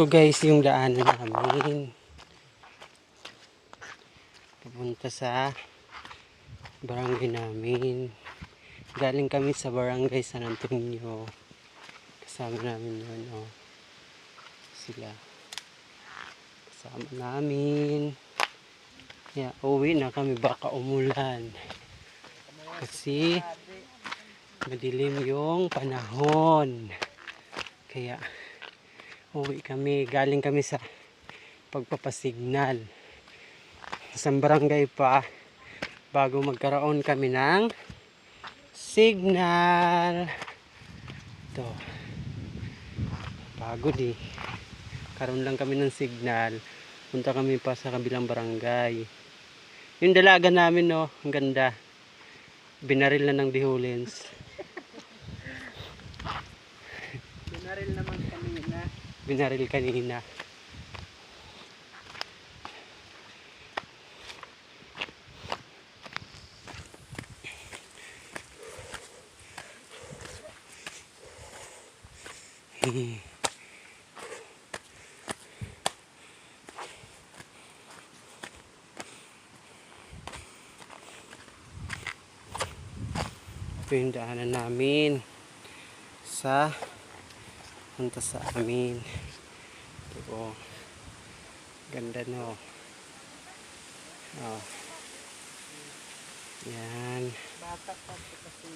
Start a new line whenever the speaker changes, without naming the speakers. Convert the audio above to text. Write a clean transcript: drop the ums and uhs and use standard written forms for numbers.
Ito guys yung daanan namin. Papunta sa barangay namin. Galing kami sa barangay San Antonio. Kasama namin yun, oh. Sila. Kasama namin. Kaya uwi na kami, baka umulan. Kasi madilim yung panahon. Kaya uwi kami. Galing kami sa pagpapasignal. Isang barangay pa bago magkaroon kami ng signal. Ito. Pagod eh. Karoon lang kami ng signal. Punta kami pa sa kabilang barangay. Yung dalaga namin, no, ang ganda. Binaril na ng Dihulens.
Binaril naman kanina.
Binaril kanina. Ito yung daanan namin sa punta sa amin. Ito, ganda, no. Oh. Yan.
Bata pa kasi